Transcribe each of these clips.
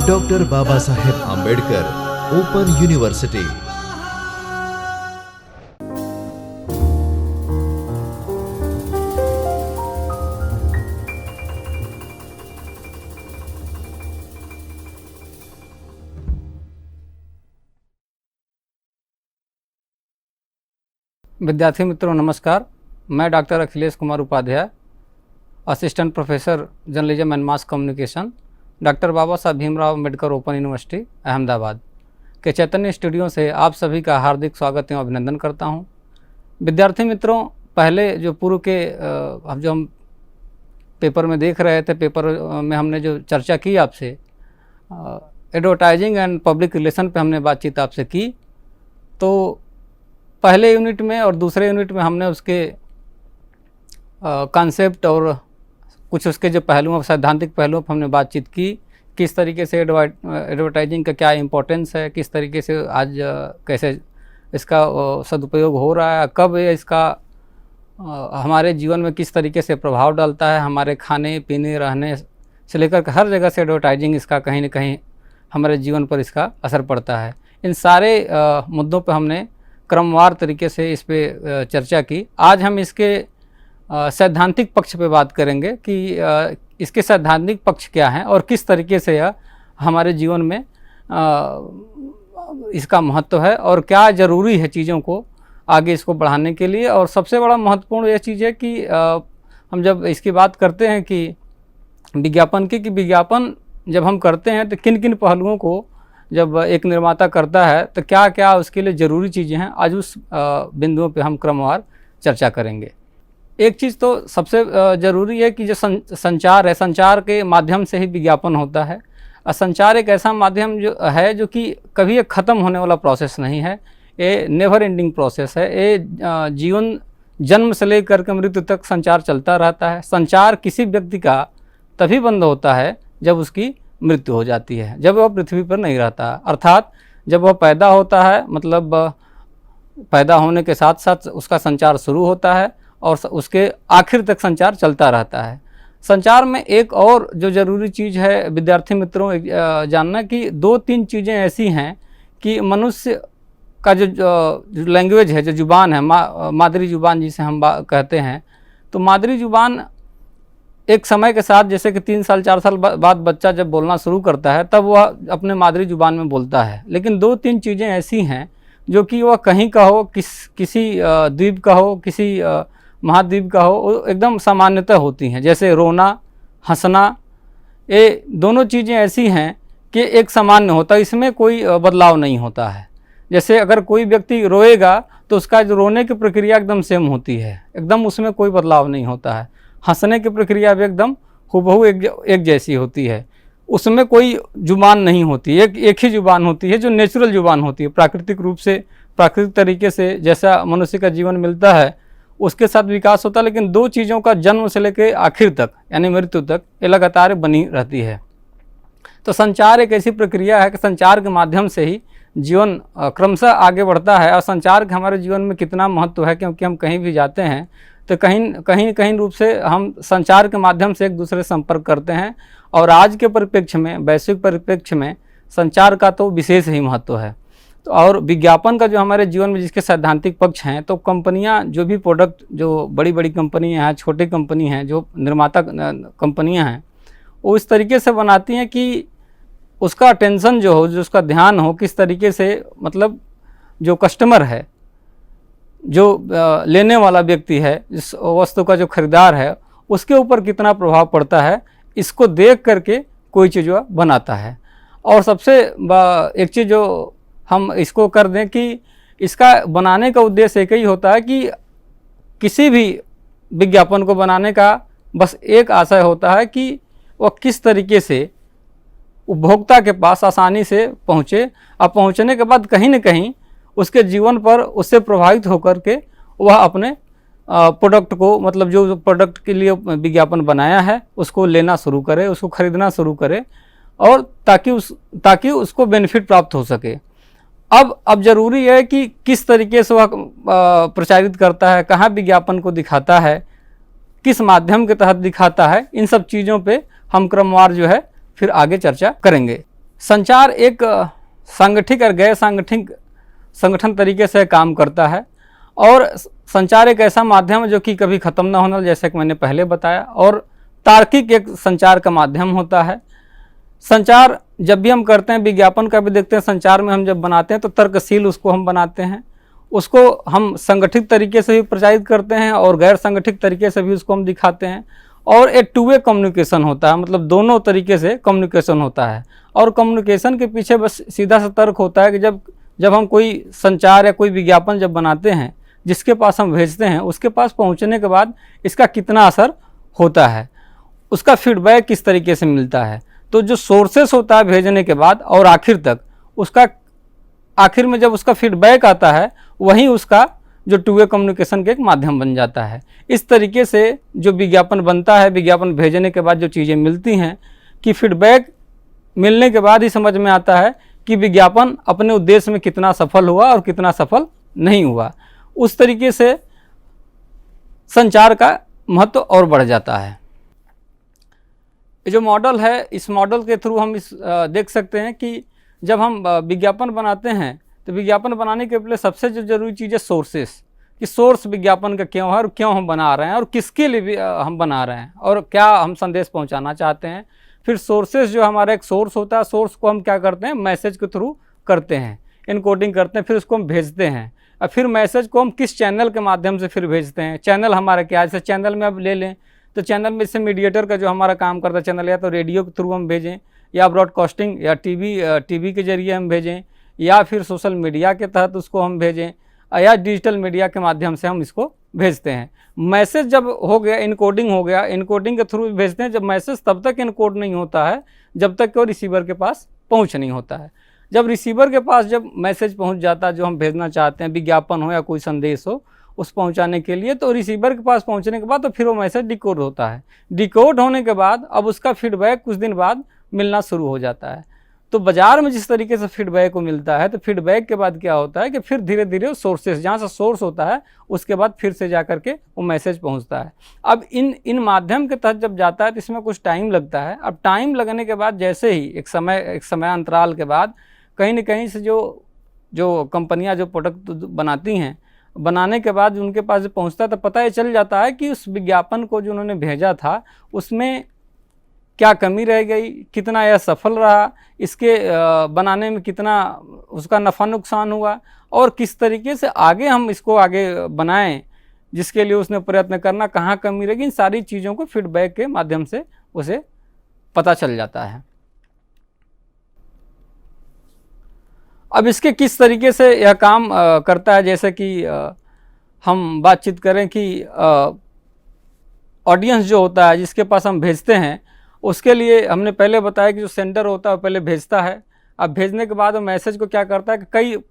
Doctor Baba Saheb Ambedkar open university. विद्यार्थी मित्रों नमस्कार। मैं doctor Akhilesh Kumar Upadhyay, assistant professor journalism and mass communication, doctor Baba Sahab Bhimrao Ambedkar open university Ahmedabad के चैतन्य स्टूडियो से आप सभी का हार्दिक स्वागत एवं अभिनंदन करता हूं। विद्यार्थी मित्रों, पहले जो पूर्व के जो हम पेपर में देख रहे थे, पेपर में हमने जो चर्चा की आपसे, एडवर्टाइजिंग एंड पब्लिक रिलेशन पे हमने बातचीत आपसे की। तो पहले यूनिट में और दूसरे यूनिट में हमने उसके कॉन्सेप्ट और कुछ उसके जो पहलुओं, सैद्धांतिक पहलुओं पर हमने बातचीत की। किस तरीके से एडवर्टाइजिंग का क्या इम्पोर्टेंस है, किस तरीके से आज कैसे इसका सदुपयोग हो रहा है, कब ये इसका हमारे जीवन में किस तरीके से प्रभाव डालता है, हमारे खाने पीने रहने से लेकर हर जगह से एडवर्टाइजिंग इसका कहीं ना कहीं हमारे जीवन पर इसका असर पड़ता है। इन सारे मुद्दों पर हमने क्रमवार तरीके से इस पे चर्चा की। आज हम इसके सैद्धांतिक पक्ष पे बात करेंगे कि इसके सैद्धांतिक पक्ष क्या हैं और किस तरीके से यह हमारे जीवन में इसका महत्व है और क्या ज़रूरी है चीज़ों को आगे इसको बढ़ाने के लिए। और सबसे बड़ा महत्वपूर्ण यह चीज़ है कि हम जब इसकी बात करते हैं कि विज्ञापन की, कि विज्ञापन जब हम करते हैं तो किन किन पहलुओं को जब एक निर्माता करता है तो क्या क्या उसके लिए ज़रूरी चीज़ें हैं, आज उस बिंदुओं पे हम क्रमवार चर्चा करेंगे। एक चीज़ तो सबसे ज़रूरी है कि जो संचार है, संचार के माध्यम से ही विज्ञापन होता है। और संचार एक ऐसा माध्यम जो है जो कि कभी एक ख़त्म होने वाला प्रोसेस नहीं है, ये नेवर एंडिंग प्रोसेस है। ये जीवन जन्म से लेकर के मृत्यु तक संचार चलता रहता है। संचार किसी व्यक्ति का तभी बंद होता है जब उसकी मृत्यु हो जाती है, जब वह पृथ्वी पर नहीं रहता। अर्थात जब वह पैदा होता है, मतलब पैदा होने के साथ साथ उसका संचार शुरू होता है और उसके आखिर तक संचार चलता रहता है। संचार में एक और जो ज़रूरी चीज़ है विद्यार्थी मित्रों जानना कि दो तीन चीज़ें ऐसी हैं कि मनुष्य का जो लैंग्वेज है, जो ज़ुबान है, मादरी ज़ुबान जिसे हम कहते हैं, तो मादरी ज़ुबान एक समय के साथ, जैसे कि 3 साल 4 साल बाद बच्चा जब बोलना शुरू करता है तब वह अपने मादरी ज़ुबान में बोलता है। लेकिन दो तीन चीज़ें ऐसी हैं जो कि वह कहीं का हो, किसी द्वीप का हो, किसी महाद्वीप का हो, एकदम सामान्यतः होती हैं। जैसे रोना, हंसना, ये दोनों चीज़ें ऐसी हैं कि एक सामान्य होता है, इसमें कोई बदलाव नहीं होता है। जैसे अगर कोई व्यक्ति रोएगा तो उसका जो रोने की प्रक्रिया एकदम सेम होती है, एकदम उसमें कोई बदलाव नहीं होता है। हंसने की प्रक्रिया भी एकदम हूबहू एक जैसी होती है, उसमें कोई जुबान नहीं होती, एक ही जुबान होती है जो नेचुरल जुबान होती है। प्राकृतिक रूप से, प्राकृतिक तरीके से जैसा मनुष्य का जीवन मिलता है उसके साथ विकास होता है। लेकिन दो चीज़ों का जन्म से लेकर आखिर तक यानी मृत्यु तक ये लगातार बनी रहती है। तो संचार एक ऐसी प्रक्रिया है कि संचार के माध्यम से ही जीवन क्रमशः आगे बढ़ता है। और संचार का हमारे जीवन में कितना महत्व है, क्योंकि हम कहीं भी जाते हैं तो कहीं रूप से हम संचार के माध्यम से एक दूसरे से संपर्क करते हैं। और आज के परिप्रेक्ष्य में, वैश्विक परिप्रेक्ष्य में संचार का तो विशेष ही महत्व है। तो और विज्ञापन का जो हमारे जीवन में जिसके सैद्धांतिक पक्ष हैं, तो कंपनियां जो भी प्रोडक्ट, जो बड़ी बड़ी कंपनियां हैं, छोटी कंपनी हैं, जो निर्माता कंपनियां हैं, वो इस तरीके से बनाती हैं कि उसका अटेंशन जो हो, जो उसका ध्यान हो, किस तरीके से, मतलब जो कस्टमर है, जो लेने वाला व्यक्ति है, जिस वस्तु का जो खरीदार है, उसके ऊपर कितना प्रभाव पड़ता है, इसको देख करके कोई चीज़ वह बनाता है। और सबसे एक चीज़ जो हम इसको कर दें कि इसका बनाने का उद्देश्य एक ही होता है कि किसी भी विज्ञापन को बनाने का बस एक आशय होता है कि वह किस तरीके से उपभोक्ता के पास आसानी से पहुँचे, और पहुँचने के बाद कहीं न कहीं उसके जीवन पर उससे प्रभावित होकर के वह अपने प्रोडक्ट को, मतलब जो प्रोडक्ट के लिए विज्ञापन बनाया है, उसको लेना शुरू करे, उसको खरीदना शुरू करे, और ताकि उसको बेनिफिट प्राप्त हो सके। अब ज़रूरी है कि किस तरीके से वह प्रचारित करता है, कहाँ विज्ञापन को दिखाता है, किस माध्यम के तहत दिखाता है, इन सब चीज़ों पे हम क्रमवार जो है फिर आगे चर्चा करेंगे। संचार एक सांगठिक और गैर सांगठिक संगठन तरीके से काम करता है और संचार एक ऐसा माध्यम है जो कि कभी ख़त्म ना होना, जैसे कि मैंने पहले बताया, और तार्किक एक संचार का माध्यम होता है। संचार जब भी हम करते हैं, विज्ञापन का भी देखते हैं, संचार में हम जब बनाते हैं तो तर्कशील उसको हम बनाते हैं, उसको हम संगठित तरीके से भी प्रचारित करते हैं और गैर संगठित तरीके से भी उसको हम दिखाते हैं। और एक टू वे कम्युनिकेशन होता है, मतलब दोनों तरीके से कम्युनिकेशन होता है। और कम्युनिकेशन के पीछे बस सीधा सा तर्क होता है कि जब हम कोई संचार या कोई विज्ञापन जब बनाते हैं, जिसके पास हम भेजते हैं, उसके पास पहुंचने के बाद इसका कितना असर होता है, उसका फीडबैक किस तरीके से मिलता है। तो जो सोर्सेस होता है भेजने के बाद और आखिर तक, उसका आखिर में जब उसका फीडबैक आता है, वहीं उसका जो टू वे कम्युनिकेशन का एक माध्यम बन जाता है। इस तरीके से जो विज्ञापन बनता है, विज्ञापन भेजने के बाद जो चीज़ें मिलती हैं, कि फीडबैक मिलने के बाद ही समझ में आता है कि विज्ञापन अपने उद्देश्य में कितना सफल हुआ और कितना सफल नहीं हुआ। उस तरीके से संचार का महत्व और बढ़ जाता है। ये जो मॉडल है, इस मॉडल के थ्रू हम देख सकते हैं कि जब हम विज्ञापन बनाते हैं तो विज्ञापन बनाने के पहले सबसे जो जरूरी चीज़ है सोर्सेस, कि सोर्स विज्ञापन का क्यों है और क्यों हम बना रहे हैं और किसके लिए भी हम बना रहे हैं और क्या हम संदेश पहुंचाना चाहते हैं। फिर सोर्सेस जो हमारा एक सोर्स होता है, सोर्स को हम क्या करते हैं, मैसेज के थ्रू करते हैं, इनकोडिंग करते हैं, फिर उसको हम भेजते हैं। और फिर मैसेज को हम किस चैनल के माध्यम से फिर भेजते हैं, चैनल हमारा क्या है। जैसे चैनल में अब ले लें तो चैनल में इससे मीडिएटर का जो हमारा काम करता है चैनल, या तो रेडियो के थ्रू हम भेजें, या ब्रॉडकास्टिंग या टीवी के जरिए हम भेजें, या फिर सोशल मीडिया के तहत उसको हम भेजें, या डिजिटल मीडिया के माध्यम से हम इसको भेजते हैं। मैसेज जब हो गया, इनकोडिंग हो गया, इनकोडिंग के थ्रू भेजते हैं। जब मैसेज तब तक इनकोड नहीं होता है जब तक कि वो रिसीवर के पास पहुंच नहीं होता है। जब रिसीवर के पास जब मैसेज पहुंच जाता है जो हम भेजना चाहते हैं, विज्ञापन हो या कोई संदेश हो, उस पहुंचाने के लिए, तो रिसीवर के पास पहुंचने के बाद तो फिर वो मैसेज डिकोड होता है। डिकोड होने के बाद अब उसका फीडबैक कुछ दिन बाद मिलना शुरू हो जाता है। तो बाज़ार में जिस तरीके से फीडबैक को मिलता है, तो फीडबैक के बाद क्या होता है कि फिर धीरे धीरे सोर्सेस, जहाँ से सोर्स होता है उसके बाद फिर से जा करके वो मैसेज पहुँचता है। अब इन माध्यम के तहत जब जाता है तो इसमें कुछ टाइम लगता है। अब टाइम लगने के बाद जैसे ही एक समय अंतराल के बाद कहीं न कहीं से जो कंपनियां जो प्रोडक्ट बनाती हैं, बनाने के बाद उनके पास जब पहुंचता है तो पता ये चल जाता है कि उस विज्ञापन को जो उन्होंने भेजा था उसमें क्या कमी रह गई, कितना यह सफल रहा, इसके बनाने में कितना उसका नफ़ा नुकसान हुआ, और किस तरीके से आगे हम इसको आगे बनाएं जिसके लिए उसने प्रयत्न करना, कहाँ कमी रहेगी। इन सारी चीज़ों को फीडबैक के माध्यम से उसे पता चल जाता है। अब इसके किस तरीके से यह काम करता है, जैसे कि हम बातचीत करें कि ऑडियंस जो होता है जिसके पास हम भेजते हैं, उसके लिए हमने पहले बताया कि जो सेंडर होता है वो पहले भेजता है। अब भेजने के बाद वो मैसेज को क्या करता है कि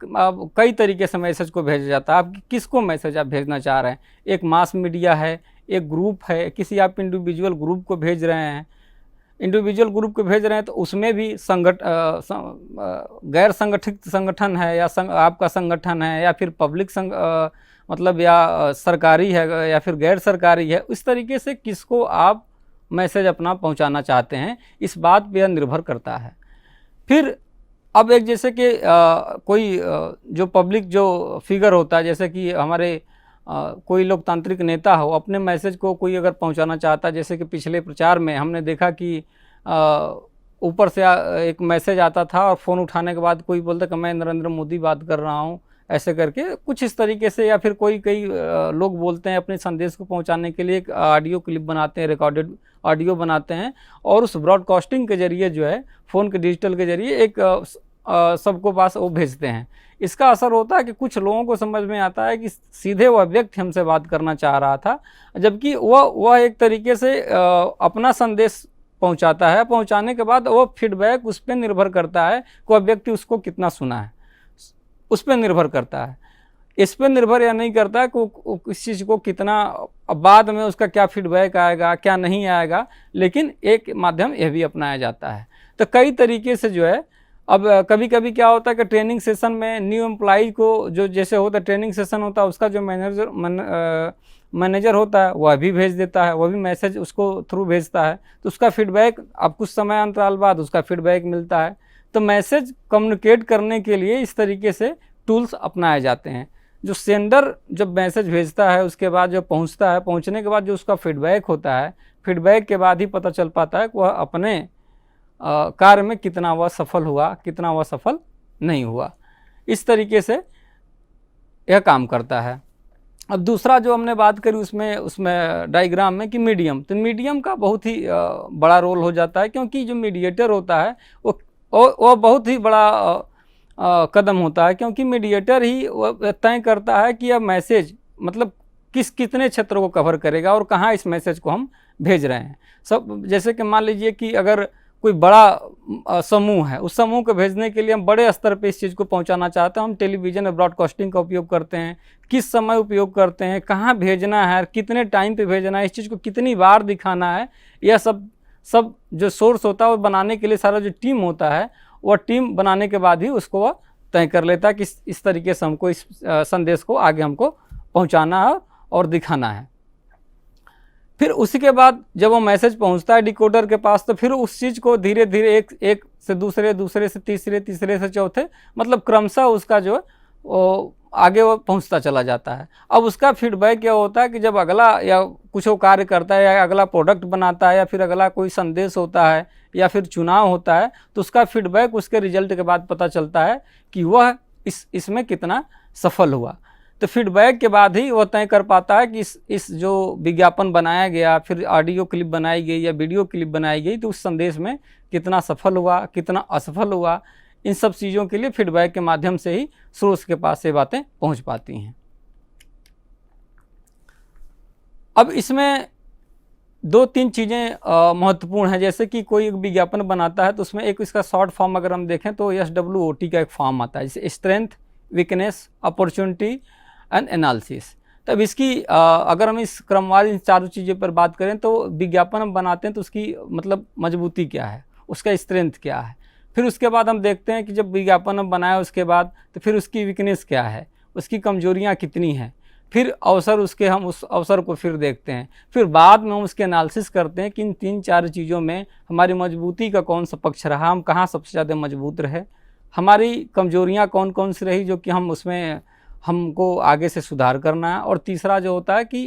कई तरीके से मैसेज को भेजा जाता है। आप किसको मैसेज आप भेजना चाह रहे हैं, एक मास मीडिया है, एक ग्रुप है, किसी आप इंडिविजुअल ग्रुप को भेज रहे हैं। इंडिविजुअल ग्रुप को भेज रहे हैं तो उसमें भी गैर संगठित संगठन है या आपका संगठन है, या फिर पब्लिक मतलब या सरकारी है या फिर गैर सरकारी है। इस तरीके से किसको आप मैसेज अपना पहुंचाना चाहते हैं, इस बात पे यह निर्भर करता है। फिर अब एक जैसे कि कोई जो पब्लिक जो फिगर होता है, जैसे कि हमारे कोई लोकतांत्रिक नेता हो, अपने मैसेज को कोई अगर पहुंचाना चाहता है, जैसे कि पिछले प्रचार में हमने देखा कि ऊपर से एक मैसेज आता था और फ़ोन उठाने के बाद कोई बोलता कि मैं नरेंद्र मोदी बात कर रहा हूं, ऐसे करके कुछ इस तरीके से। या फिर कई लोग बोलते हैं अपने संदेश को पहुंचाने के लिए एक ऑडियो क्लिप बनाते हैं, रिकॉर्डेड ऑडियो बनाते हैं, और उस ब्रॉडकास्टिंग के जरिए जो है फ़ोन के डिजिटल के जरिए एक सबको पास वो भेजते हैं। इसका असर होता है कि कुछ लोगों को समझ में आता है कि सीधे वह व्यक्ति हमसे बात करना चाह रहा था, जबकि वह एक तरीके से अपना संदेश पहुंचाता है। पहुंचाने के बाद वो फीडबैक उस पर निर्भर करता है कि वह व्यक्ति उसको कितना सुना है, उस पर निर्भर करता है। इस पर निर्भर या नहीं करता है कि इस चीज़ को कितना बाद में उसका क्या फीडबैक आएगा, क्या नहीं आएगा, लेकिन एक माध्यम यह भी अपनाया जाता है। तो कई तरीके से जो है, अब कभी कभी क्या होता है कि ट्रेनिंग सेशन में न्यू एम्प्लॉय को जो जैसे होता है ट्रेनिंग सेशन होता है, उसका जो मैनेजर होता है वह भी भेज देता है, वह भी मैसेज उसको थ्रू भेजता है, तो उसका फीडबैक अब कुछ समय अंतराल बाद उसका फीडबैक मिलता है। तो मैसेज कम्युनिकेट करने के लिए इस तरीके से टूल्स अपनाए जाते हैं। जो सेंडर जब मैसेज भेजता है उसके बाद जो पहुंचता है, पहुंचने के बाद जो उसका फीडबैक होता है, फीडबैक के बाद ही पता चल पाता है कि वह अपने कार्य में कितना वह सफल हुआ, कितना वह सफल नहीं हुआ। इस तरीके से यह काम करता है। अब दूसरा जो हमने बात करी उसमें डायग्राम में कि मीडियम, तो मीडियम का बहुत ही बड़ा रोल हो जाता है, क्योंकि जो मीडिएटर होता है वो बहुत ही बड़ा कदम होता है, क्योंकि मीडिएटर ही वो तय करता है कि यह मैसेज मतलब कितने क्षेत्रों को कवर करेगा और कहाँ इस मैसेज को हम भेज रहे हैं। सब जैसे कि मान लीजिए कि अगर कोई बड़ा समूह है, उस समूह को भेजने के लिए हम बड़े स्तर पे इस चीज़ को पहुंचाना चाहते हैं, हम टेलीविज़न और ब्रॉडकास्टिंग का उपयोग करते हैं, किस समय उपयोग करते हैं, कहाँ भेजना है, कितने टाइम पे भेजना है, इस चीज़ को कितनी बार दिखाना है, यह सब जो सोर्स होता है वो बनाने के लिए सारा जो टीम होता है, वह टीम बनाने के बाद ही उसको वह तय कर लेता है कि इस तरीके से हमको इस संदेश को आगे हमको पहुँचाना है और दिखाना है। फिर उसी के बाद जब वो मैसेज पहुंचता है डिकोडर के पास, तो फिर उस चीज़ को धीरे धीरे एक से दूसरे, दूसरे से तीसरे, तीसरे से चौथे, मतलब क्रमशः उसका जो है वो आगे वो पहुंचता चला जाता है। अब उसका फीडबैक क्या होता है कि जब अगला या कुछ वो कार्य करता है या अगला प्रोडक्ट बनाता है या फिर अगला कोई संदेश होता है या फिर चुनाव होता है, तो उसका फीडबैक उसके रिजल्ट के बाद पता चलता है कि वह इसमें कितना सफल हुआ। तो फीडबैक के बाद ही वह तय कर पाता है कि इस जो विज्ञापन बनाया गया, फिर ऑडियो क्लिप बनाई गई या वीडियो क्लिप बनाई गई, तो उस संदेश में कितना सफल हुआ, कितना असफल हुआ। इन सब चीज़ों के लिए फीडबैक के माध्यम से ही सोर्स के पास ये बातें पहुंच पाती हैं। अब इसमें 2-3 चीज़ें महत्वपूर्ण हैं। जैसे कि कोई विज्ञापन बनाता है तो उसमें एक इसका शॉर्ट फॉर्म अगर हम देखें तो SWOT का एक फॉर्म आता है, जैसे strength, weakness, opportunity and analysis. तब इसकी अगर हम इस क्रमवार इन चारों चीज़ों पर बात करें तो विज्ञापन हम बनाते हैं तो उसकी मतलब मजबूती क्या है, उसका स्ट्रेंथ क्या है। फिर उसके बाद हम देखते हैं कि जब विज्ञापन हम बनाए उसके बाद तो फिर उसकी वीकनेस क्या है, उसकी कमजोरियाँ कितनी हैं। फिर अवसर उसके, हम उस अवसर को फिर देखते हैं। फिर बाद में हम उसके एनालिसिस करते हैं कि इन 3-4 चीज़ों में हमारी मजबूती का कौन सा पक्ष रहा, हम कहाँ सबसे ज़्यादा मजबूत रहे, हमारी कमजोरियाँ कौन कौन सी रही जो कि हम उसमें हमको आगे से सुधार करना है। और तीसरा जो होता है कि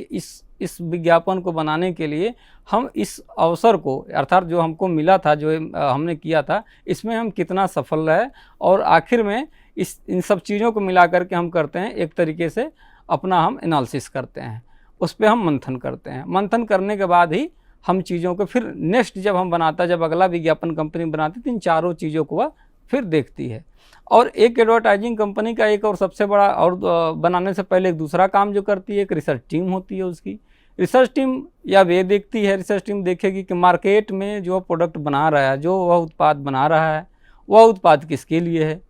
इस विज्ञापन को बनाने के लिए हम इस अवसर को, अर्थात जो हमको मिला था, जो हमने किया था, इसमें हम कितना सफल रहे। और आखिर में इन सब चीज़ों को मिला करके हम करते हैं एक तरीके से अपना हम एनालिसिस करते हैं, उस पर हम मंथन करते हैं। मंथन करने के बाद ही हम चीज़ों को फिर नेक्स्ट जब हम बनाता, जब अगला विज्ञापन कंपनी बनाती तो इन चारों चीज़ों को वह फिर देखती है। और एक एडवर्टाइजिंग कंपनी का एक और सबसे बड़ा, और बनाने से पहले एक दूसरा काम जो करती है, एक रिसर्च टीम होती है। उसकी रिसर्च टीम या वे देखती है, रिसर्च टीम देखेगी कि मार्केट में जो प्रोडक्ट बना रहा है, जो वह उत्पाद बना रहा है, वह उत्पाद किसके लिए है,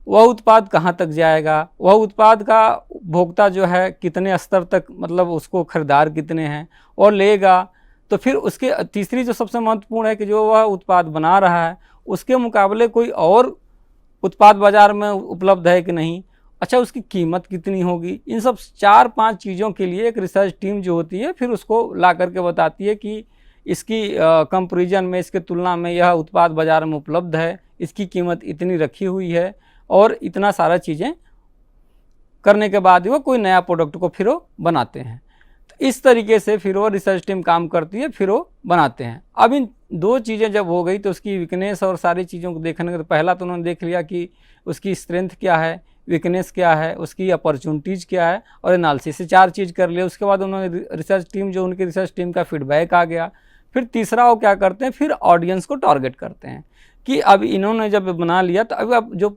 वह उत्पाद कहाँ तक जाएगा, वह उत्पाद का उपभोक्ता जो है कितने स्तर तक, मतलब उसको खरीदार कितने हैं और लेगा। तो फिर उसके तीसरी जो सबसे महत्वपूर्ण है कि जो वह उत्पाद बना रहा है उसके मुकाबले कोई और उत्पाद बाज़ार में उपलब्ध है कि नहीं, अच्छा उसकी कीमत कितनी होगी। इन सब 4-5 चीज़ों के लिए एक रिसर्च टीम जो होती है फिर उसको ला करके बताती है कि इसकी कंपैरिजन में, इसके तुलना में यह उत्पाद बाज़ार में उपलब्ध है, इसकी कीमत इतनी रखी हुई है और इतना सारा चीज़ें करने के बाद वो कोई नया प्रोडक्ट को फिर वो बनाते हैं। तो इस तरीके से फिर वो रिसर्च टीम काम करती है, फिर वो बनाते हैं। अब इन 2 चीज़ें जब हो गई तो उसकी वीकनेस और सारी चीज़ों को देखने के, तो पहला तो उन्होंने देख लिया कि उसकी स्ट्रेंथ क्या है, वीकनेस क्या है, उसकी अपॉर्चुनिटीज़ क्या है और एनालिसिस, से 4 चीज़ कर लिया। उसके बाद उन्होंने रिसर्च टीम, जो उनकी रिसर्च टीम का फीडबैक आ गया। फिर तीसरा वो क्या करते हैं, फिर ऑडियंस को टारगेट करते हैं कि अब इन्होंने जब बना लिया तो अब जो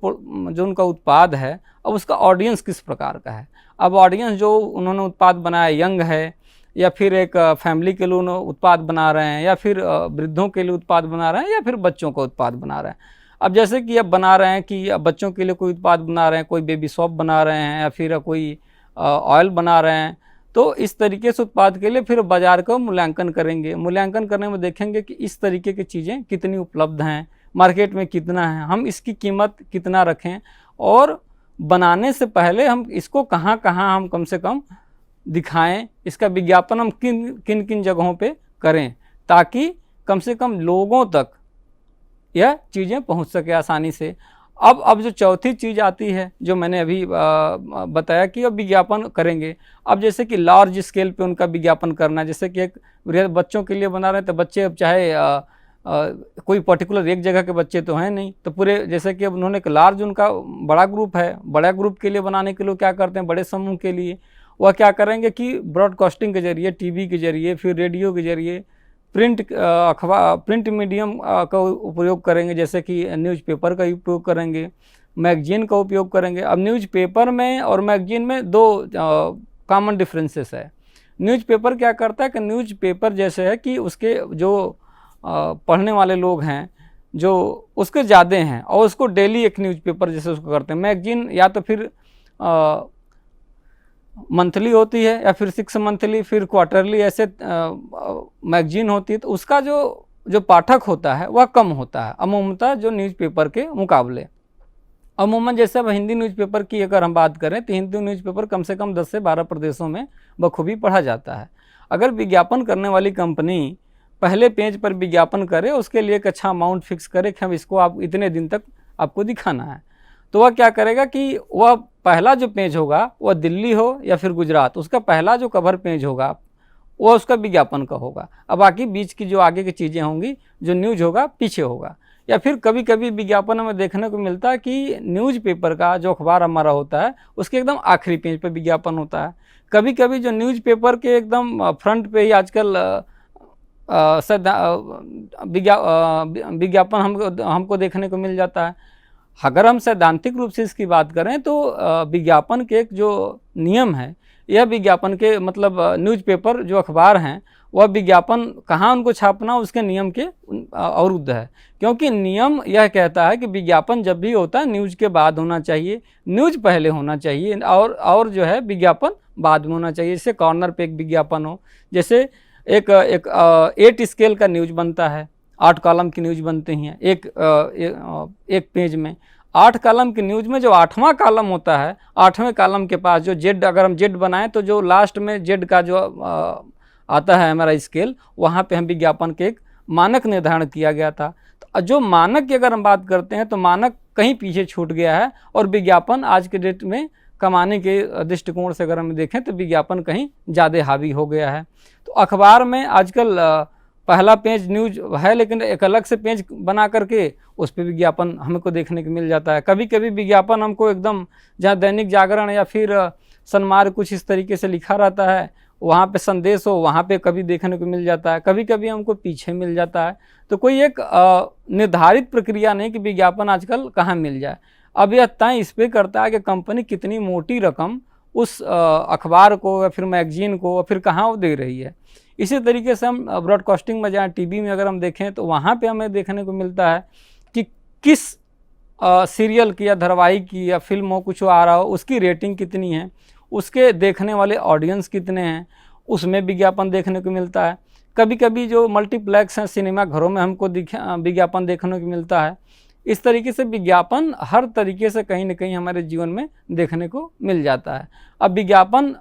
उनका उत्पाद है, अब उसका ऑडियंस किस प्रकार का है। अब ऑडियंस जो उन्होंने उत्पाद बनाया यंग है, या फिर एक फैमिली के लिए उत्पाद बना रहे हैं, या फिर वृद्धों के लिए उत्पाद बना रहे हैं, या फिर बच्चों का उत्पाद बना रहे हैं। अब जैसे कि अब बना रहे हैं कि अब बच्चों के लिए कोई उत्पाद बना रहे हैं, कोई बेबी सॉप बना रहे हैं या फिर कोई ऑयल बना रहे हैं, तो इस तरीके से उत्पाद के लिए फिर बाज़ार का मूल्यांकन करेंगे। मूल्यांकन करने में देखेंगे कि इस तरीके की चीज़ें कितनी उपलब्ध हैं, मार्केट में कितना है, हम इसकी कीमत कितना रखें, और बनाने से पहले हम इसको कहाँ कहाँ हम कम से कम दिखाएं, इसका विज्ञापन हम किन किन किन जगहों पे करें, ताकि कम से कम लोगों तक यह चीज़ें पहुंच सके आसानी से। अब जो चौथी चीज़ आती है, जो मैंने अभी बताया कि अब विज्ञापन करेंगे। अब जैसे कि लार्ज स्केल पे उनका विज्ञापन करना, जैसे कि एक बच्चों के लिए बना रहे हैं, तो बच्चे अब चाहे कोई पर्टिकुलर एक जगह के बच्चे तो हैं नहीं, तो पूरे, जैसे कि अब उन्होंने एक लार्ज उनका बड़ा ग्रुप है, बड़ा ग्रुप के लिए बनाने के लिए क्या करते हैं, बड़े समूह के लिए वह क्या करेंगे कि ब्रॉडकास्टिंग के जरिए, टीवी के जरिए, फिर रेडियो के जरिए, प्रिंट मीडियम का उपयोग करेंगे, जैसे कि न्यूज़पेपर का उपयोग करेंगे, मैगजीन का उपयोग करेंगे। अब न्यूज़पेपर में और मैगजीन में दो कॉमन डिफरेंसेस है। न्यूज़पेपर क्या करता है कि न्यूज़पेपर जैसे है कि उसके जो पढ़ने वाले लोग हैं जो उसके ज़्यादा हैं और उसको डेली एक न्यूज़पेपर जैसे उसको करते हैं। मैगजीन या तो फिर मंथली होती है या फिर 6 मंथली, फिर क्वार्टरली, ऐसे मैगजीन होती है, तो उसका जो पाठक होता है वह कम होता है अमूमतः जो न्यूज़पेपर के मुकाबले। अमूमन जैसे अब हिंदी न्यूज़पेपर की अगर हम बात करें तो हिंदी न्यूज़पेपर कम से कम 10 से 12 प्रदेशों में बखूबी पढ़ा जाता है। अगर विज्ञापन करने वाली कंपनी पहले पेज पर विज्ञापन करे, उसके लिए एक अच्छा अमाउंट फिक्स करे कि हम इसको आप इतने दिन तक आपको दिखाना है, तो वह क्या करेगा कि वह पहला जो पेज होगा वह दिल्ली हो या फिर गुजरात, उसका पहला जो कवर पेज होगा वह उसका विज्ञापन का होगा। अब बाकी बीच की जो आगे की चीज़ें होंगी, जो न्यूज़ होगा पीछे होगा। या फिर कभी कभी विज्ञापन हमें देखने को मिलता है कि न्यूज़पेपर का जो अखबार हमारा होता है उसके एकदम आखिरी पेज पर विज्ञापन होता है। कभी कभी जो न्यूज़पेपर के एकदम फ्रंट पे ही आजकल विज्ञापन हमको देखने को मिल जाता है। अगर हम सैद्धांतिक रूप से इसकी बात करें तो विज्ञापन के एक जो नियम है, यह विज्ञापन के मतलब न्यूज़पेपर जो अखबार हैं वह विज्ञापन कहाँ उनको छापना उसके नियम के अवरुद्ध है, क्योंकि नियम यह कहता है कि विज्ञापन जब भी होता है न्यूज़ के बाद होना चाहिए, न्यूज़ पहले होना चाहिए और जो है विज्ञापन बाद में होना चाहिए। जैसे कॉर्नर पे एक विज्ञापन हो, जैसे एक 8 स्केल का न्यूज़ बनता है, 8 कॉलम की न्यूज़ बनते हैं एक पेज में। 8 कॉलम की न्यूज़ में जो 8वां कॉलम होता है, 8वें कॉलम के पास जो जेड, अगर हम जेड बनाएं तो जो लास्ट में जेड का जो आता है हमारा स्केल, वहाँ पे हम विज्ञापन के एक मानक निर्धारण किया गया था। तो जो मानक की अगर हम बात करते हैं तो मानक कहीं पीछे छूट गया है और विज्ञापन आज के डेट में कमाने के दृष्टिकोण से अगर हम देखें तो विज्ञापन कहीं ज़्यादा हावी हो गया है। तो अखबार में आजकल पहला पेज न्यूज है, लेकिन एक अलग से पेज बना करके उस पर विज्ञापन हमको देखने को मिल जाता है। कभी कभी विज्ञापन हमको एकदम, जहाँ दैनिक जागरण या फिर सनमार्ग कुछ इस तरीके से लिखा रहता है, वहाँ पे संदेश हो, वहाँ पे कभी देखने को मिल जाता है, कभी कभी हमको पीछे मिल जाता है। तो कोई एक निर्धारित प्रक्रिया नहीं कि विज्ञापन आजकल कहाँ मिल जाए। अब यह तय इस पर करता है कि कंपनी कितनी मोटी रकम उस अखबार को या फिर मैगजीन को या फिर कहाँ वो दे रही है। इसी तरीके से हम ब्रॉडकास्टिंग में जहाँ टीवी में अगर हम देखें तो वहाँ पे हमें देखने को मिलता है कि किस सीरियल की या धारावाहिक की या फिल्म हो, कुछ आ रहा हो, उसकी रेटिंग कितनी है, उसके देखने वाले ऑडियंस कितने हैं, उसमें विज्ञापन देखने को मिलता है। कभी कभी जो मल्टीप्लेक्स हैं सिनेमा घरों में हमको विज्ञापन देखने को मिलता है। इस तरीके से विज्ञापन हर तरीके से कहीं ना कहीं हमारे जीवन में देखने को मिल जाता है। अब विज्ञापन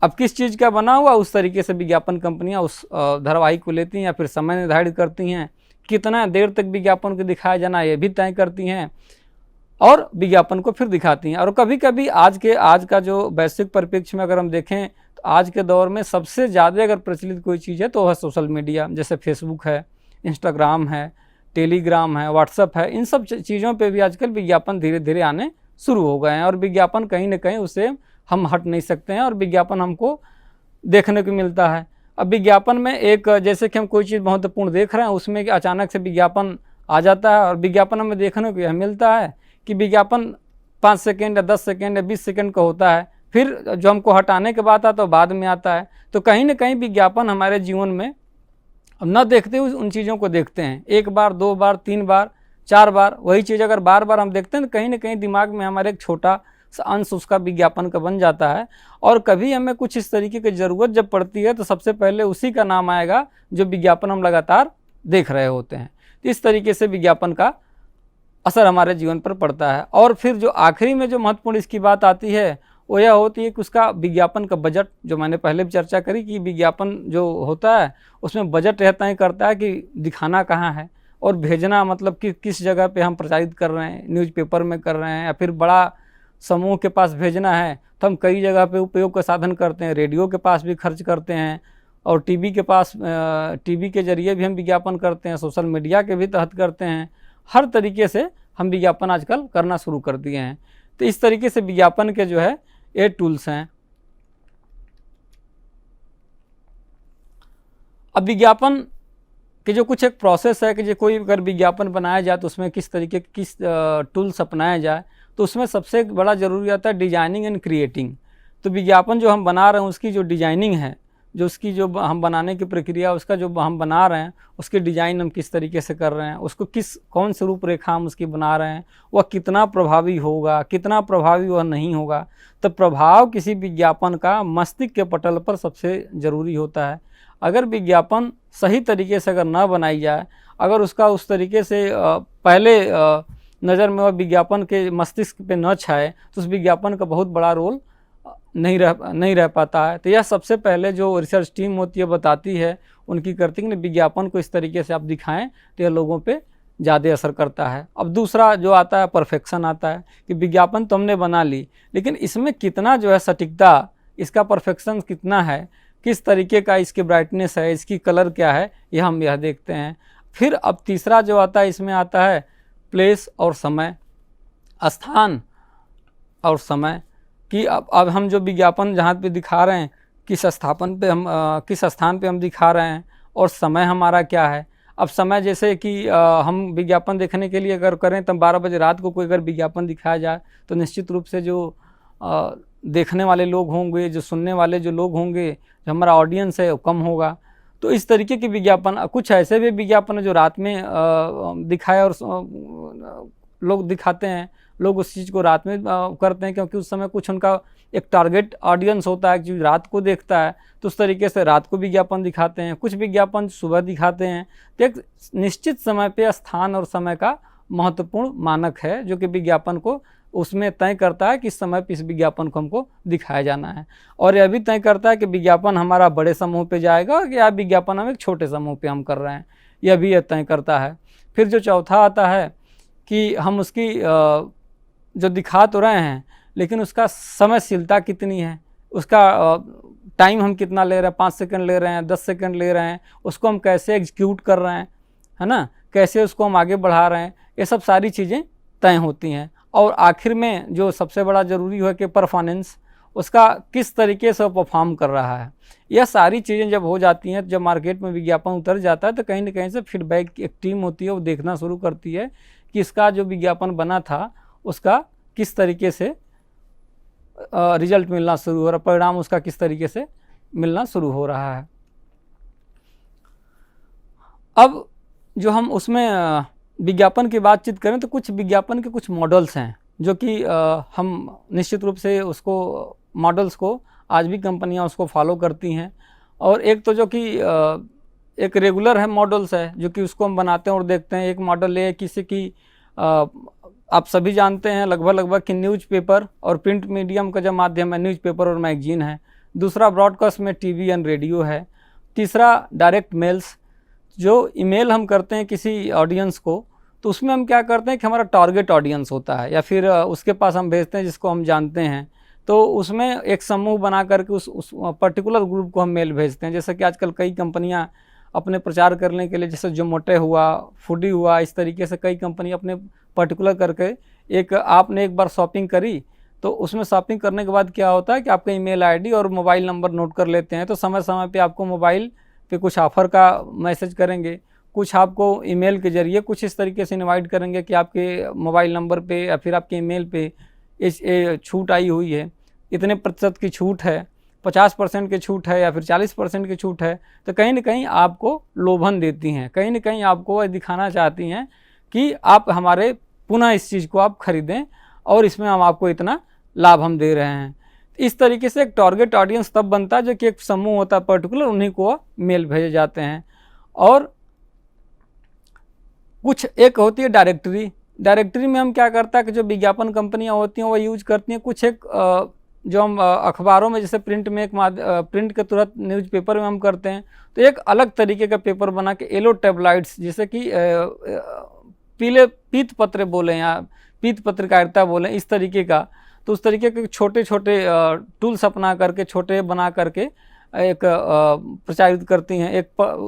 अब किस चीज़ का बना हुआ, उस तरीके से विज्ञापन कंपनियां उस धारावाहिक को लेती हैं या फिर समय निर्धारित करती हैं, कितना देर तक विज्ञापन को दिखाया जाना ये भी तय करती हैं और विज्ञापन को फिर दिखाती हैं। और कभी कभी आज का जो वैश्विक परिप्रेक्ष्य में अगर हम देखें तो आज के दौर में सबसे ज़्यादा अगर प्रचलित कोई चीज़ है तो वह सोशल मीडिया, जैसे फेसबुक है, इंस्टाग्राम है, टेलीग्राम है, व्हाट्सएप है। इन सब चीज़ों पे भी आजकल विज्ञापन धीरे धीरे आने शुरू हो गए हैं और विज्ञापन कहीं ना कहीं उससे हम हट नहीं सकते हैं और विज्ञापन हमको देखने को मिलता है। अब विज्ञापन में एक, जैसे कि हम कोई चीज़ महत्वपूर्ण देख रहे हैं, उसमें अचानक से विज्ञापन आ जाता है और विज्ञापन हमें देखने को यह मिलता है कि विज्ञापन 5 सेकेंड या 10 सेकेंड या 20 सेकेंड का होता है, फिर जो हमको हटाने के बाद आता है बाद में आता है। तो कहीं ना कहीं विज्ञापन हमारे जीवन में न देखते हुए उन चीज़ों को देखते हैं, 1 बार 2 बार 3 बार 4 बार वही चीज़ अगर बार बार हम देखते हैं तो कहीं ना कहीं दिमाग में हमारे एक छोटा अंश उसका विज्ञापन का बन जाता है। और कभी हमें कुछ इस तरीके की ज़रूरत जब पड़ती है तो सबसे पहले उसी का नाम आएगा जो विज्ञापन हम लगातार देख रहे होते हैं। तो इस तरीके से विज्ञापन का असर हमारे जीवन पर पड़ता है। और फिर जो आखिरी में जो महत्वपूर्ण इसकी बात आती है वो यह होती है कि उसका विज्ञापन का बजट, जो मैंने पहले भी चर्चा करी कि विज्ञापन जो होता है उसमें बजट रहता है, करता है कि दिखाना कहाँ है और भेजना मतलब कि किस जगह पे हम प्रचारित कर रहे हैं, न्यूज़पेपर में कर रहे हैं या फिर बड़ा समूह के पास भेजना है तो हम कई जगह पे उपयोग का साधन करते हैं, रेडियो के पास भी खर्च करते हैं और टीवी के पास टीवी के जरिए भी हम विज्ञापन करते हैं, सोशल मीडिया के भी तहत करते हैं। हर तरीके से हम विज्ञापन आजकल करना शुरू कर दिए हैं। तो इस तरीके से विज्ञापन के जो है ये टूल्स हैं। अब विज्ञापन कि जो कुछ एक प्रोसेस है कि जो कोई अगर विज्ञापन बनाया जाए तो उसमें किस तरीके के किस टूल्स अपनाया जाए, तो उसमें सबसे बड़ा ज़रूरी आता है डिजाइनिंग एंड क्रिएटिंग। तो विज्ञापन जो हम बना रहे हैं उसकी जो डिजाइनिंग है, जो उसकी जो हम बनाने की प्रक्रिया, उसका जो हम बना रहे हैं उसकी डिज़ाइन हम किस तरीके से कर रहे हैं, उसको कौन से रूपरेखा हम उसकी बना रहे हैं, वह कितना प्रभावी होगा, कितना प्रभावी वह नहीं होगा। तो प्रभाव किसी विज्ञापन का मस्तिष्क के पटल पर सबसे ज़रूरी होता है। अगर विज्ञापन सही तरीके से अगर ना बनाई जाए, अगर उसका उस तरीके से पहले नज़र में वह विज्ञापन के मस्तिष्क पे न छाए तो उस विज्ञापन का बहुत बड़ा रोल नहीं रह पाता है। तो यह सबसे पहले जो रिसर्च टीम होती है बताती है, उनकी करती है कि विज्ञापन को इस तरीके से आप दिखाएं तो यह लोगों पे ज़्यादा असर करता है। अब दूसरा जो आता है परफेक्शन आता है कि विज्ञापन तो हमने बना ली, लेकिन इसमें कितना जो है सटीकता, इसका परफेक्शन कितना है, किस तरीके का इसकी ब्राइटनेस है, इसकी कलर क्या है, यह हम देखते हैं। फिर अब तीसरा जो आता है इसमें आता है प्लेस और समय, स्थान और समय कि अब हम जो विज्ञापन जहाँ पे दिखा रहे हैं किस स्थान पे हम दिखा रहे हैं और समय हमारा क्या है। अब समय जैसे कि हम विज्ञापन देखने के लिए अगर करें तब 12 बजे रात को कोई अगर विज्ञापन दिखाया जाए तो निश्चित रूप से जो देखने वाले लोग होंगे, जो सुनने वाले जो लोग होंगे, जो हमारा ऑडियंस है वो कम होगा। तो इस तरीके के विज्ञापन, कुछ ऐसे भी विज्ञापन है जो रात में दिखाए और लोग दिखाते हैं, लोग उस चीज़ को रात में करते हैं क्योंकि उस समय कुछ उनका एक टारगेट ऑडियंस होता है जो रात को देखता है, तो उस तरीके से रात को विज्ञापन दिखाते हैं। कुछ विज्ञापन सुबह दिखाते हैं। तो एक निश्चित समय पे स्थान और समय का महत्वपूर्ण मानक है जो कि विज्ञापन को उसमें तय करता है कि इस समय पर इस विज्ञापन को हमको दिखाया जाना है। और यह भी तय करता है कि विज्ञापन हमारा बड़े समूह पे जाएगा या विज्ञापन हम एक छोटे समूह पे हम कर रहे हैं, यह भी यह तय करता है। फिर जो चौथा आता है कि हम उसकी जो दिखा तो रहे हैं लेकिन उसका समयशीलता कितनी है, उसका टाइम हम कितना ले रहे हैं, 5 सेकंड ले रहे हैं, 10 सेकंड ले रहे हैं, उसको हम कैसे एग्जीक्यूट कर रहे हैं, है ना, कैसे उसको हम आगे बढ़ा रहे हैं, ये सब सारी चीज़ें तय होती हैं। और आखिर में जो सबसे बड़ा ज़रूरी है कि परफॉर्मेंस, उसका किस तरीके से परफॉर्म कर रहा है। यह सारी चीज़ें जब हो जाती हैं, जब मार्केट में विज्ञापन उतर जाता है तो कहीं ना कहीं से फीडबैक की एक टीम होती है, वो देखना शुरू करती है कि इसका जो विज्ञापन बना था उसका किस तरीके से रिजल्ट मिलना शुरू हो रहा है, परिणाम उसका किस तरीके से मिलना शुरू हो रहा है। अब जो हम उसमें विज्ञापन की बातचीत करें तो कुछ विज्ञापन के कुछ मॉडल्स हैं जो कि हम निश्चित रूप से उसको मॉडल्स को आज भी कंपनियां उसको फॉलो करती हैं। और एक तो जो कि एक रेगुलर है मॉडल्स है जो कि उसको हम बनाते हैं और देखते हैं। एक मॉडल है किसी की आप सभी जानते हैं लगभग कि न्यूज़पेपर और प्रिंट मीडियम का जो माध्यम है न्यूज़पेपर और मैगजीन है। दूसरा ब्रॉडकास्ट में टीवी एंड रेडियो है। तीसरा डायरेक्ट मेल्स, जो ईमेल हम करते हैं किसी ऑडियंस को तो उसमें हम क्या करते हैं कि हमारा टारगेट ऑडियंस होता है या फिर उसके पास हम भेजते हैं जिसको हम जानते हैं, तो उसमें एक समूह बना करके उस पर्टिकुलर ग्रुप को हम मेल भेजते हैं। जैसे कि आजकल कई कंपनियां अपने प्रचार करने के लिए, जैसे जोमैटो हुआ, फूडी हुआ, इस तरीके से कई कंपनी अपने पर्टिकुलर करके एक आपने एक बार शॉपिंग करी तो उसमें शॉपिंग करने के बाद क्या होता है कि आपका ईमेल आईडी और मोबाइल नंबर नोट कर लेते हैं। तो समय समय पे आपको मोबाइल पे कुछ ऑफ़र का मैसेज करेंगे, कुछ आपको ईमेल के ज़रिए कुछ इस तरीके से इनवाइट करेंगे कि आपके मोबाइल नंबर पे या फिर आपके ईमेल पे इस छूट आई हुई है, इतने प्रतिशत की छूट है, 50% की छूट है या फिर 40% की छूट है। तो कहीं ना कहीं आपको लोभन देती हैं, कहीं ना कहीं आपको दिखाना चाहती हैं कि आप हमारे पुनः इस चीज़ को आप खरीदें और इसमें हम आपको इतना लाभ हम दे रहे हैं। इस तरीके से एक टारगेट ऑडियंस तब बनता है जो कि एक समूह होता है पर्टिकुलर, उन्हीं को मेल भेजे जाते हैं। और कुछ एक होती है डायरेक्टरी में हम क्या करता है कि जो विज्ञापन कंपनियां होती हैं वो यूज करती हैं कुछ एक जो हम अखबारों में जैसे प्रिंट में प्रिंट के तुरंत न्यूज़पेपर में हम करते हैं, तो एक अलग तरीके का पेपर बना के येलो टैबलाइड्स, जैसे कि पीले पीत पत्र बोलें या पीत पत्रकारिता बोलें, इस तरीके का, तो उस तरीके के छोटे छोटे टूल्स अपना करके, छोटे बना करके एक प्रचारित करती हैं।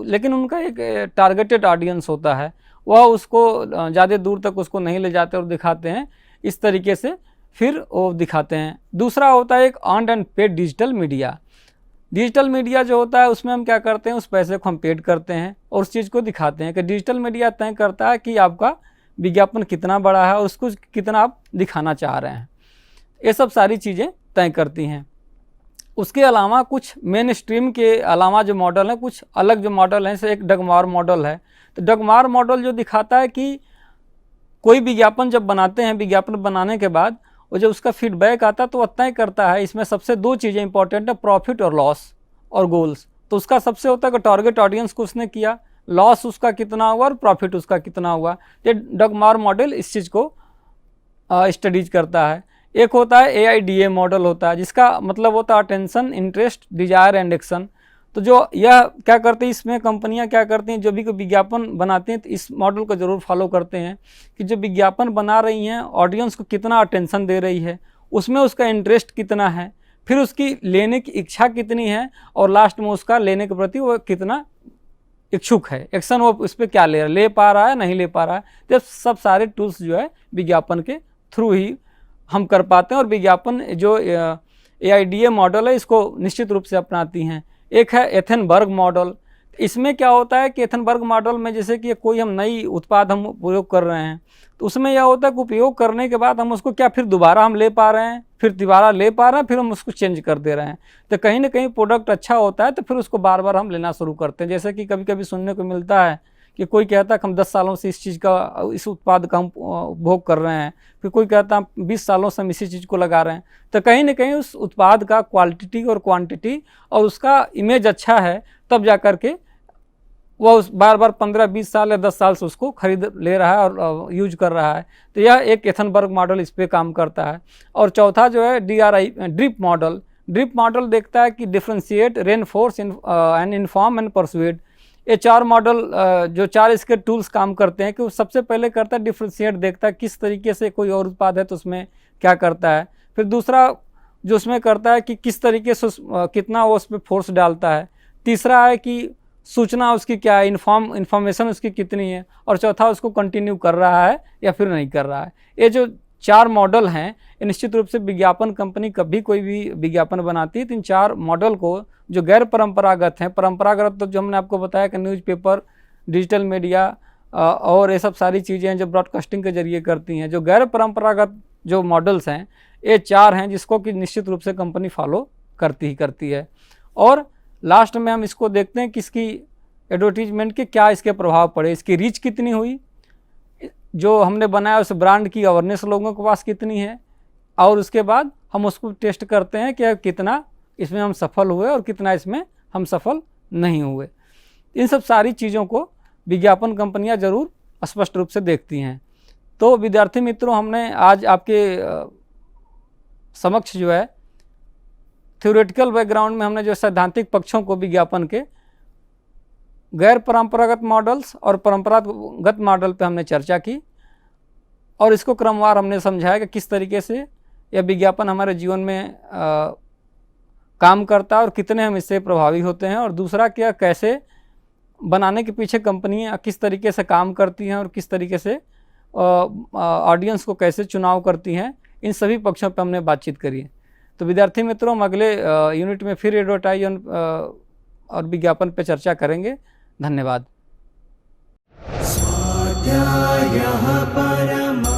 लेकिन उनका एक टारगेटेड ऑडियंस होता है, वह उसको ज़्यादा दूर तक उसको नहीं ले जाते और दिखाते हैं, इस तरीके से फिर वो दिखाते हैं। दूसरा होता है एक earned and paid digital media. Digital media जो होता है उसमें हम क्या करते हैं, उस पैसे को हम पेड करते हैं और उस चीज़ को दिखाते हैं कि डिजिटल मीडिया तय करता है कि आपका विज्ञापन कितना बड़ा है और उसको कितना आप दिखाना चाह रहे हैं। ये सब सारी चीज़ें तय करती हैं। उसके अलावा कुछ मेन स्ट्रीम के अलावा जो मॉडल हैं, कुछ अलग जो मॉडल हैं, जैसे एक डगमार मॉडल है। तो डगमार मॉडल जो दिखाता है कि कोई विज्ञापन जब बनाते हैं, विज्ञापन बनाने के बाद और जब उसका फीडबैक आता है तो वह तय करता है, इसमें सबसे दो चीज़ें इंपॉर्टेंट है, प्रॉफिट और लॉस और गोल्स। तो उसका सबसे होता है कि टारगेट ऑडियंस को उसने किया, लॉस उसका कितना हुआ और प्रॉफिट उसका कितना हुआ। ये डगमार मॉडल इस चीज़ को स्टडीज करता है। एक होता है AIDA मॉडल होता है, जिसका मतलब होता है attention, interest, desire and action. तो जो यह क्या करते हैं, इसमें कंपनियां क्या करती हैं, जो भी कोई विज्ञापन बनाती हैं तो इस मॉडल को ज़रूर फॉलो करते हैं कि जो विज्ञापन बना रही हैं ऑडियंस को कितना अटेंशन दे रही है, उसमें उसका इंटरेस्ट कितना है, फिर उसकी लेने की इच्छा कितनी है और लास्ट में उसका लेने के प्रति वो कितना इच्छुक है, एक्शन वो उस पर क्या ले पा रहा है, नहीं ले पा रहा है। तो सब सारे टूल्स जो है विज्ञापन के थ्रू ही हम कर पाते हैं और विज्ञापन जो AIDA मॉडल है इसको निश्चित रूप से अपनाती हैं। एक है एथेनबर्ग मॉडल। इसमें क्या होता है कि एथेनबर्ग मॉडल में जैसे कि कोई हम नई उत्पाद हम उपयोग कर रहे हैं, तो उसमें यह होता है कि उपयोग करने के बाद हम उसको क्या फिर दोबारा हम ले पा रहे हैं, फिर दोबारा ले पा रहे हैं, फिर हम उसको चेंज कर दे रहे हैं। तो कहीं ना कहीं प्रोडक्ट अच्छा होता है तो फिर उसको बार बार हम लेना शुरू करते हैं। जैसे कि कभी कभी सुनने को मिलता है कि कोई कहता है कि हम 10 सालों से इस चीज़ का, इस उत्पाद का हम उपभोग कर रहे हैं, फिर कोई कहता है 20 सालों से हम इसी चीज़ को लगा रहे हैं। तो कहीं ना कहीं उस उत्पाद का क्वालिटी और क्वांटिटी और उसका इमेज अच्छा है, तब जा कर के वह उस बार बार 15-20 साल या 10 साल से उसको खरीद ले रहा है और यूज कर रहा है। तो यह एक एथेनबर्ग मॉडल इस पर काम करता है। और चौथा जो है ड्रिप मॉडल। ड्रिप मॉडल देखता है कि differentiate, reinforce and inform and persuade. ये 4 मॉडल जो 4 इसके टूल्स काम करते हैं कि वो सबसे पहले करता है डिफ्रेंशिएट, देखता है किस तरीके से कोई और उत्पाद है तो उसमें क्या करता है। फिर दूसरा जो उसमें करता है कि किस तरीके से कितना वो उस पर फोर्स डालता है। तीसरा है कि सूचना उसकी क्या है, इन्फॉर्मेशन उसकी कितनी है। और चौथा उसको कंटिन्यू कर रहा है या फिर नहीं कर रहा है। ये जो 4 मॉडल हैं, ये निश्चित रूप से विज्ञापन कंपनी कभी कोई भी विज्ञापन बनाती है तो इन 4 मॉडल को, जो गैर परंपरागत हैं, परंपरागत तो जो हमने आपको बताया कि न्यूज़पेपर, डिजिटल मीडिया और ये सब सारी चीज़ें जो ब्रॉडकास्टिंग के जरिए करती हैं, जो गैर परंपरागत जो मॉडल्स हैं ये 4 हैं जिसको कि निश्चित रूप से कंपनी फॉलो करती है। और लास्ट में हम इसको देखते हैं कि इसकी एडवर्टीजमेंट के क्या इसके प्रभाव पड़े, इसकी रीच कितनी हुई, जो हमने बनाया उस ब्रांड की अवेयरनेस लोगों के पास कितनी है, और उसके बाद हम उसको टेस्ट करते हैं कि कितना इसमें हम सफल हुए और कितना इसमें हम सफल नहीं हुए। इन सब सारी चीज़ों को विज्ञापन कंपनियां ज़रूर स्पष्ट रूप से देखती हैं। तो विद्यार्थी मित्रों, हमने आज आपके समक्ष जो है थ्योरेटिकल बैकग्राउंड में हमने जो सैद्धांतिक पक्षों को विज्ञापन के, गैर परंपरागत मॉडल्स और परंपरागत मॉडल पे हमने चर्चा की और इसको क्रमवार हमने समझाया कि किस तरीके से यह विज्ञापन हमारे जीवन में काम करता है और कितने हम इससे प्रभावी होते हैं, और दूसरा क्या, कैसे बनाने के पीछे कंपनियां किस तरीके से काम करती हैं और किस तरीके से ऑडियंस को कैसे चुनाव करती हैं। इन सभी पक्षों पर हमने बातचीत करी है। तो विद्यार्थी मित्रों, हम अगले यूनिट में फिर एडवर्टाइज और विज्ञापन पर चर्चा करेंगे। धन्यवाद। स्वाध्यायः परमः